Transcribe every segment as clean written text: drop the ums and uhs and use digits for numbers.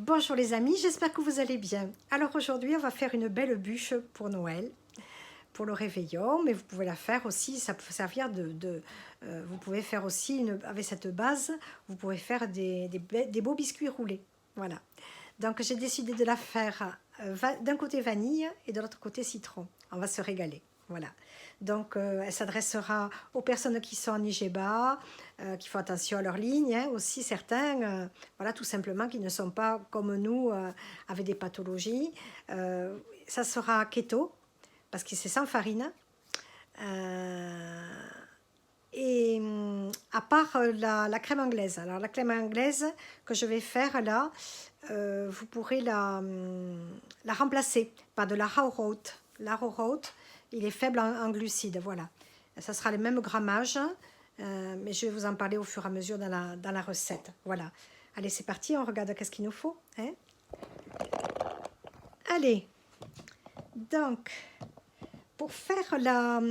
Bonjour les amis, j'espère que vous allez bien. Alors aujourd'hui, on va faire une belle bûche pour Noël, pour le réveillon, mais vous pouvez la faire aussi, ça peut servir vous pouvez faire aussi, avec cette base, vous pouvez faire des beaux biscuits roulés. Voilà. Donc j'ai décidé de la faire d'un côté vanille et de l'autre côté citron. On va se régaler. Voilà. Donc elle s'adressera aux personnes qui sont en IGBA, qui font attention à leur ligne, hein, aussi certains, voilà, tout simplement, qui ne sont pas comme nous, avec des pathologies. Ça sera keto, parce que c'est sans farine. Euh, et à part la crème anglaise. Alors la crème anglaise que je vais faire là, vous pourrez la remplacer par de l'arrowroot. L'arrowroot, il est faible en glucides, voilà. Ça sera le même grammage, mais je vais vous en parler au fur et à mesure dans la recette. Voilà. Allez, c'est parti, on regarde qu'est-ce qu'il nous faut, hein. Allez, donc, pour faire la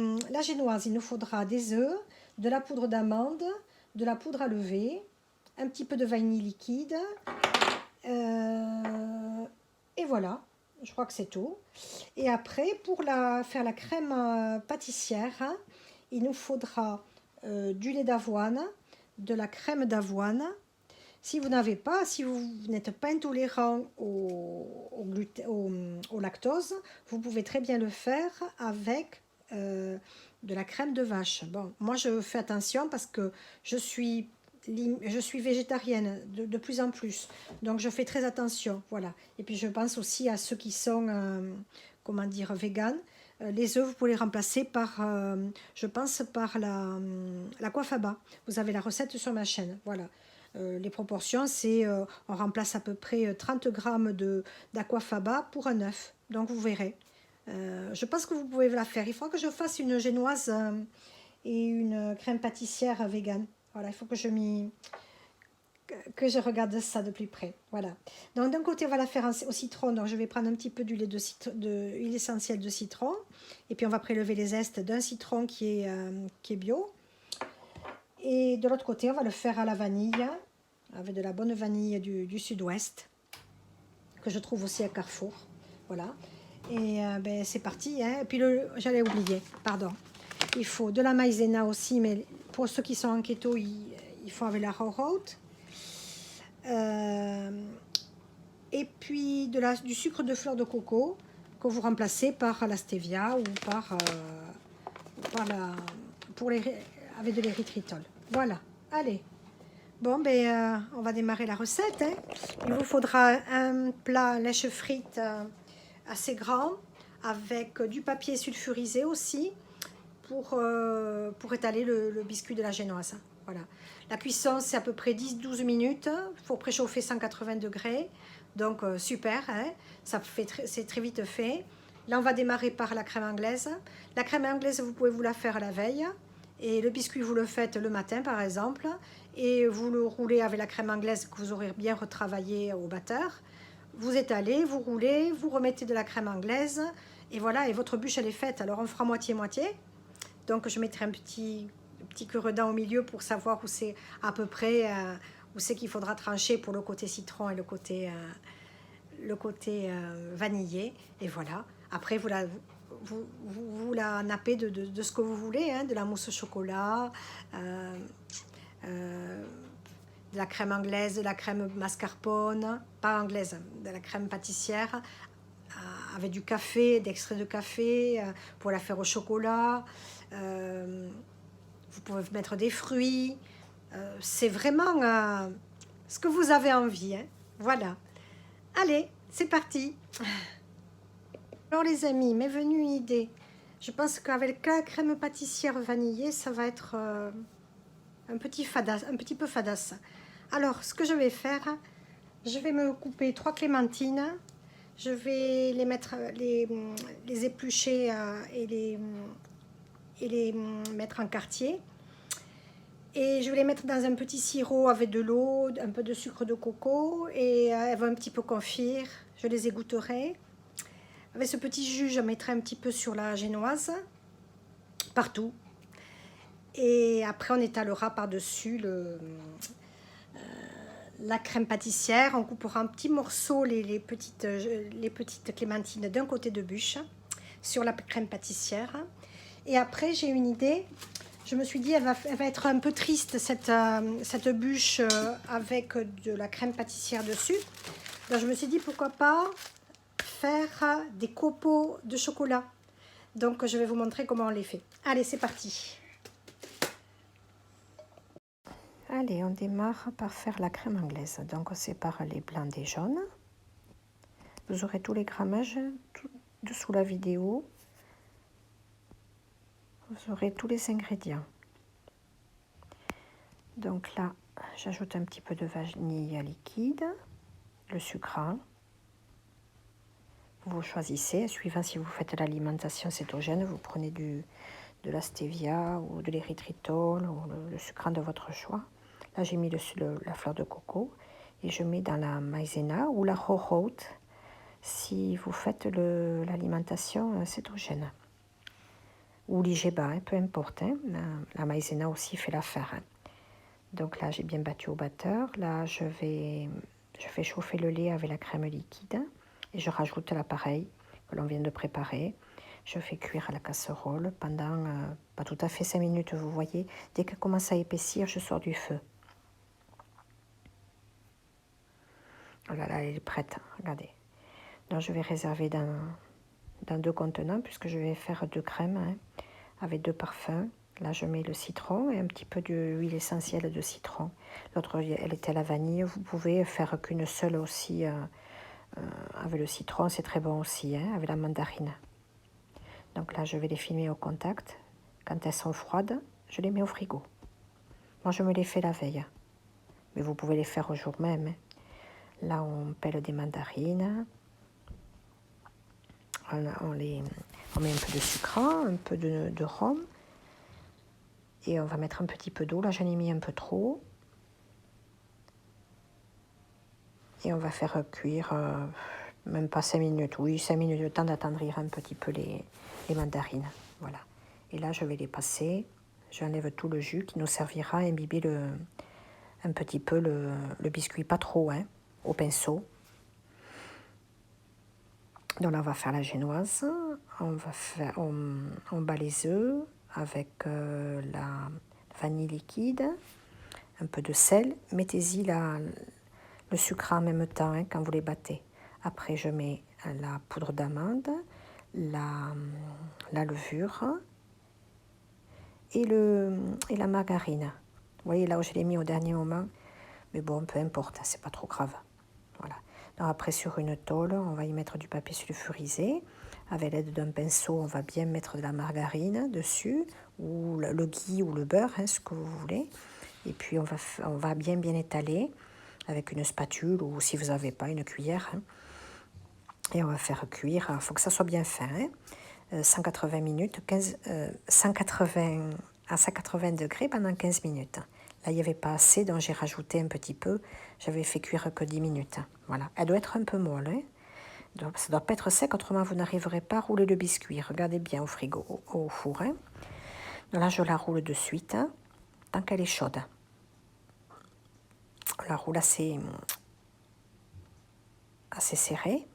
génoise, il nous faudra des œufs, de la poudre d'amande, de la poudre à lever, un petit peu de vanille liquide, et voilà, je crois que c'est tout. Et après, pour faire la crème pâtissière, hein, il nous faudra du lait d'avoine, de la crème d'avoine. Si vous n'avez pas, si vous n'êtes pas intolérant au lactose, vous pouvez très bien le faire avec de la crème de vache. Bon, moi je fais attention parce que je suis végétarienne de plus en plus, donc je fais très attention, voilà. Et puis je pense aussi à ceux qui sont, comment dire, véganes. Les œufs, vous pouvez les remplacer par, je pense, par la coiffe à bas. Vous avez la recette sur ma chaîne, voilà. Les proportions, c'est on remplace à peu près 30 grammes d'aquafaba pour un œuf. Donc vous verrez. Je pense que vous pouvez la faire. Il faudra que je fasse une génoise et une crème pâtissière vegan. Voilà, il faut que que je regarde ça de plus près. Voilà. Donc d'un côté, on va la faire au citron. Donc je vais prendre un petit peu d'huile huile essentielle de citron. Et puis on va prélever les zestes d'un citron qui est bio. Et de l'autre côté, on va le faire à la vanille, avec de la bonne vanille du sud-ouest, que je trouve aussi à Carrefour. Voilà. Et ben, c'est parti, hein. Et puis j'allais oublier, pardon. Il faut de la maïzena aussi, mais pour ceux qui sont en keto, ils font avec la raw-root. Et puis du sucre de fleur de coco que vous remplacez par la stevia ou par avec de l'érythritol. Voilà, allez. Bon, ben, on va démarrer la recette, hein. Il vous faudra un plat lèche frite assez grand, avec du papier sulfurisé aussi, pour étaler le biscuit de la génoise. Voilà. La cuisson, c'est à peu près 10-12 minutes. Il faut préchauffer 180 degrés. Donc, super, hein. C'est très vite fait. Là, on va démarrer par la crème anglaise. La crème anglaise, vous pouvez vous la faire la veille. Et le biscuit, vous le faites le matin, par exemple. Et vous le roulez avec la crème anglaise que vous aurez bien retravaillé au batteur. Vous étalez, vous roulez, vous remettez de la crème anglaise. Et voilà, et votre bûche, elle est faite. Alors, on fera moitié-moitié. Donc, je mettrai un petit cure-dent au milieu pour savoir où c'est à peu près, où c'est qu'il faudra trancher pour le côté citron et le côté vanillé. Et voilà. Après, vous la nappez de ce que vous voulez, hein, de la mousse au chocolat, de la crème anglaise, de la crème mascarpone, pas anglaise, de la crème pâtissière, avec du café, d'extrait de café, pour la faire au chocolat. Vous pouvez mettre des fruits. C'est vraiment ce que vous avez envie, hein. Voilà. Allez, c'est parti. Alors les amis, m'est venue une idée. Je pense qu'avec la crème pâtissière vanillée, ça va être un petit peu fadasse. Alors, ce que je vais faire, je vais me couper 3 clémentines. Je vais les mettre, les éplucher et les mettre en quartier. Et je vais les mettre dans un petit sirop avec de l'eau, un peu de sucre de coco, et elles vont un petit peu confire. Je les égoutterai. Avec ce petit jus, je mettrai un petit peu sur la génoise, partout. Et après, on étalera par-dessus la crème pâtissière. On coupera en petits morceaux les petites clémentines d'un côté de bûche sur la crème pâtissière. Et après, j'ai une idée. Je me suis dit, elle va être un peu triste, cette bûche avec de la crème pâtissière dessus. Donc, je me suis dit, pourquoi pas faire des copeaux de chocolat. Donc, je vais vous montrer comment on les fait. Allez, c'est parti. Allez, on démarre par faire la crème anglaise. Donc, on sépare les blancs des jaunes. Vous aurez tous les grammages dessous la vidéo. Vous aurez tous les ingrédients. Donc là, j'ajoute un petit peu de vanille liquide, le sucre. Vous choisissez, suivant si vous faites l'alimentation cétogène, vous prenez de la stevia ou de l'érythritol ou le sucre de votre choix. Là, j'ai mis la fleur de coco et je mets dans la maïzena ou la jojout si vous faites l'alimentation cétogène. Ou l'igeba, hein, peu importe. Hein. La maïzena aussi fait l'affaire. Hein. Donc là, j'ai bien battu au batteur. Là, je fais chauffer le lait avec la crème liquide et je rajoute l'appareil que l'on vient de préparer. Je fais cuire à la casserole pendant pas tout à fait 5 minutes, vous voyez. Dès qu'elle commence à épaissir, je sors du feu. Voilà, là, elle est prête, regardez. Donc, je vais réserver dans 2 contenants puisque je vais faire 2 crèmes hein, avec 2 parfums. Là, je mets le citron et un petit peu d'huile essentielle de citron. L'autre, elle était à la vanille. Vous pouvez faire qu'une seule aussi avec le citron. C'est très bon aussi, hein, avec la mandarine. Donc là, je vais les filmer au contact. Quand elles sont froides, je les mets au frigo. Moi, je me les fais la veille. Mais vous pouvez les faire au jour même. Hein. Là, on pèle des mandarines. On met un peu de sucre, un peu de rhum. Et on va mettre un petit peu d'eau. Là, j'en ai mis un peu trop. Et on va faire cuire, même pas 5 minutes. Oui, 5 minutes, le temps d'attendrir un petit peu les mandarines. Voilà. Et là, je vais les passer. J'enlève tout le jus qui nous servira à imbiber un petit peu le biscuit. Pas trop, hein, au pinceau. Donc là, on va faire la génoise. On bat les œufs avec la vanille liquide, un peu de sel. Mettez-y le sucre en même temps hein, quand vous les battez. Après, je mets la poudre d'amande, la levure et la margarine. Vous voyez là où je l'ai mis au dernier moment. Mais bon, peu importe, c'est pas trop grave. Voilà. Donc après, sur une tôle, on va y mettre du papier sulfurisé. Avec l'aide d'un pinceau, on va bien mettre de la margarine dessus, ou le ghee ou le beurre, hein, ce que vous voulez. Et puis, on va bien étaler avec une spatule ou si vous n'avez pas, une cuillère. Hein. Et on va faire cuire, il faut que ça soit bien fin, hein, 180 minutes, 180 à 180 degrés pendant 15 minutes. Là, il n'y avait pas assez, donc j'ai rajouté un petit peu. J'avais fait cuire que 10 minutes. Voilà, elle doit être un peu molle. Hein. Donc, ça ne doit pas être sec, autrement vous n'arriverez pas à rouler le biscuit. Regardez bien au frigo, au four. Hein. Donc là, je la roule de suite, hein, tant qu'elle est chaude. On la roule assez serrée.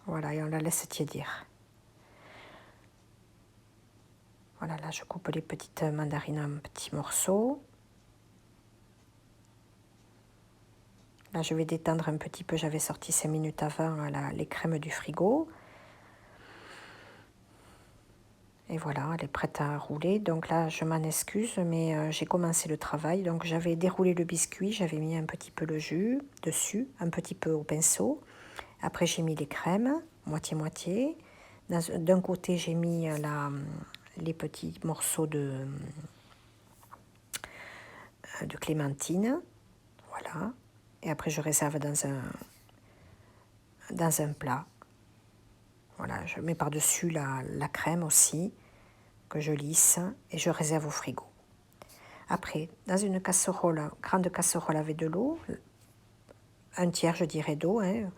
Voilà, et on la laisse tiédir. Voilà, là, je coupe les petites mandarines en petits morceaux. Là, je vais détendre un petit peu. J'avais sorti 5 minutes avant les crèmes du frigo. Et voilà, elle est prête à rouler. Donc là, je m'en excuse, mais j'ai commencé le travail. Donc, j'avais déroulé le biscuit. J'avais mis un petit peu le jus dessus, un petit peu au pinceau. Après, j'ai mis les crèmes, moitié-moitié. D'un côté, j'ai mis les petits morceaux de clémentine. Voilà. Et après, je réserve dans un plat. Voilà, je mets par-dessus la crème aussi, que je lisse, et je réserve au frigo. Après, dans une casserole, grande casserole avec de l'eau, un tiers, je dirais, d'eau, hein,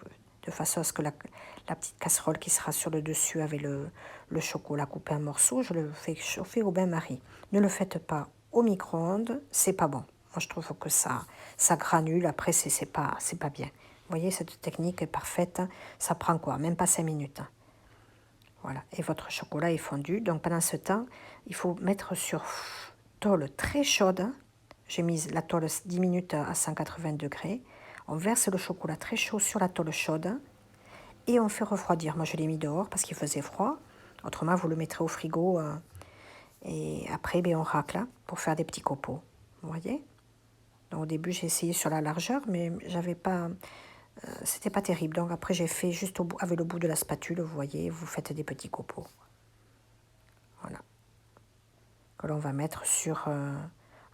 de façon à ce que la petite casserole qui sera sur le dessus avec le chocolat coupé en morceaux, je le fais chauffer au bain-marie. Ne le faites pas au micro-ondes, c'est pas bon. Moi, je trouve que ça granule. Après, c'est pas bien. Vous voyez, cette technique est parfaite. Ça prend quoi? Même pas 5 minutes. Voilà. Et votre chocolat est fondu. Donc, pendant ce temps, il faut mettre sur tôle très chaude. J'ai mis la tôle 10 minutes à 180 degrés. On verse le chocolat très chaud sur la tôle chaude et on fait refroidir. Moi, je l'ai mis dehors parce qu'il faisait froid. Autrement, vous le mettrez au frigo et après, ben, on racle pour faire des petits copeaux. Vous voyez? Donc, au début, j'ai essayé sur la largeur, mais j'avais pas... c'était pas terrible. Donc, après, j'ai fait juste avec le bout de la spatule, vous voyez, vous faites des petits copeaux. Voilà. Que l'on va mettre sur...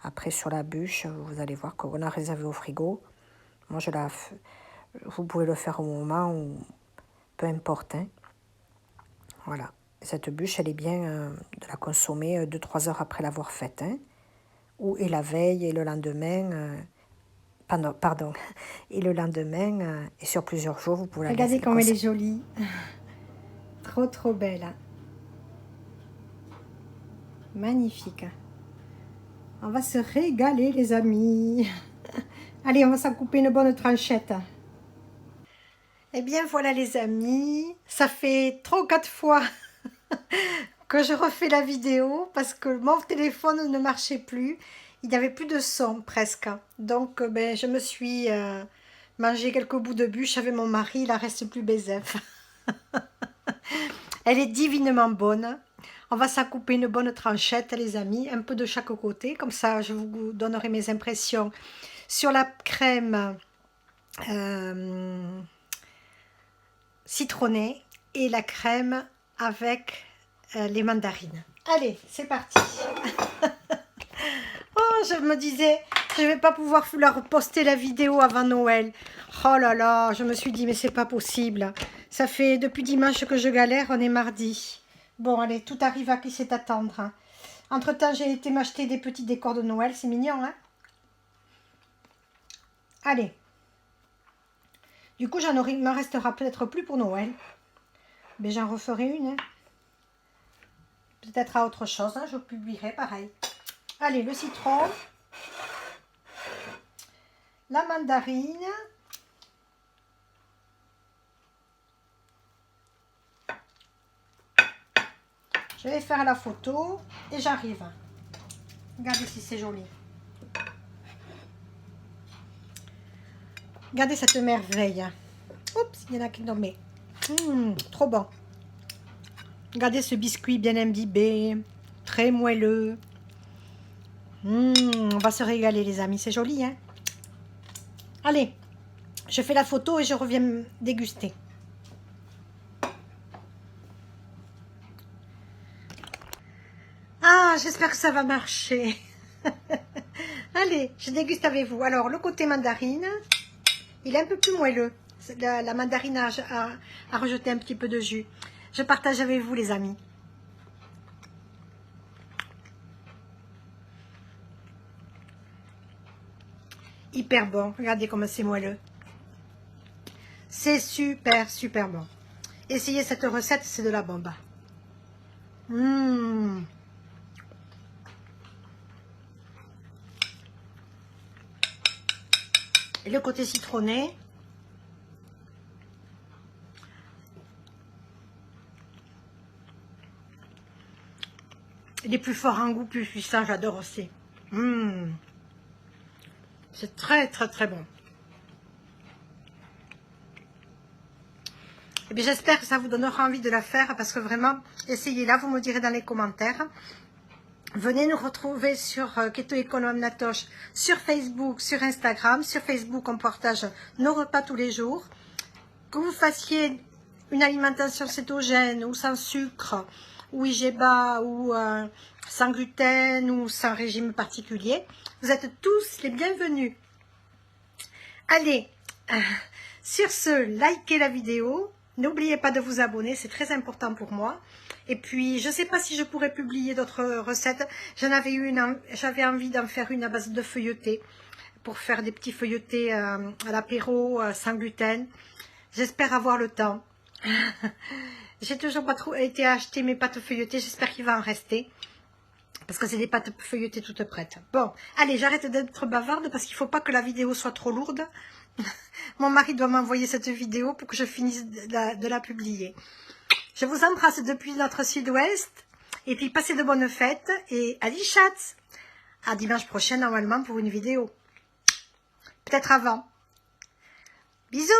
après, sur la bûche, vous allez voir qu'on a réservé au frigo. Moi, vous pouvez le faire au moment où... peu importe. Hein. Voilà. Cette bûche, elle est bien de la consommer 2-3 heures après l'avoir faite. Hein. Et la veille et le lendemain. Pardon. Et le lendemain, et sur plusieurs jours, vous pouvez la Regardez comme elle est jolie. Trop, trop belle. Magnifique. On va se régaler, les amis. Allez, on va s'en couper une bonne tranchette. Eh bien, voilà, les amis. Ça fait 3 ou 4 fois que je refais la vidéo parce que mon téléphone ne marchait plus. Il n'y avait plus de son, presque. Donc, ben, je me suis mangé quelques bouts de bûche avec mon mari. Il en reste plus baiser. Elle est divinement bonne. On va s'en couper une bonne tranchette, les amis, un peu de chaque côté. Comme ça, je vous donnerai mes impressions sur la crème citronnée et la crème avec les mandarines. Allez, c'est parti. Oh, je me disais, je ne vais pas pouvoir leur poster la vidéo avant Noël. Oh là là, je me suis dit, mais c'est pas possible. Ça fait depuis dimanche que je galère, on est mardi. Bon, allez, tout arrive à qui sait attendre. Hein. Entre-temps, j'ai été m'acheter des petits décors de Noël. C'est mignon, hein? Allez. Du coup, il m'en restera peut-être plus pour Noël. Mais j'en referai une. Hein. Peut-être à autre chose. Hein. Je publierai pareil. Allez, le citron. La mandarine. Je vais faire la photo et j'arrive. Regardez si c'est joli. Regardez cette merveille. Oups, il y en a qui l'ont mis. Trop bon. Regardez ce biscuit bien imbibé, très moelleux. On va se régaler, les amis. C'est joli, hein? Allez, je fais la photo et je reviens déguster. Ah, j'espère que ça va marcher. Allez, je déguste avec vous. Alors, le côté mandarine, il est un peu plus moelleux. La mandarine a rejeté un petit peu de jus. Je partage avec vous, les amis. Hyper bon. Regardez comme c'est moelleux. C'est super, super bon. Essayez cette recette, c'est de la bombe. Et le côté citronné. Il est plus fort en goût, plus puissant, j'adore aussi. C'est très, très, très bon. Et bien, j'espère que ça vous donnera envie de la faire, parce que vraiment, essayez-la, vous me direz dans les commentaires. Venez nous retrouver sur Keto Econome Natoche, sur Facebook, sur Instagram. Sur Facebook, on partage nos repas tous les jours. Que vous fassiez une alimentation cétogène, ou sans sucre, ou IGBA, ou sans gluten, ou sans régime particulier, vous êtes tous les bienvenus. Allez, sur ce, likez la vidéo. N'oubliez pas de vous abonner, c'est très important pour moi. Et puis, je ne sais pas si je pourrais publier d'autres recettes. J'avais envie d'en faire une à base de feuilleté, pour faire des petits feuilletés à l'apéro, sans gluten. J'espère avoir le temps. J'ai toujours pas été acheter mes pâtes feuilletées, j'espère qu'il va en rester. parce que c'est des pâtes feuilletées toutes prêtes. Bon, allez, j'arrête d'être bavarde parce qu'il ne faut pas que la vidéo soit trop lourde. Mon mari doit m'envoyer cette vidéo pour que je finisse de la publier. Je vous embrasse depuis notre sud-ouest. Et puis, passez de bonnes fêtes. Et allez, chats! À dimanche prochain, normalement, pour une vidéo. Peut-être avant. Bisous!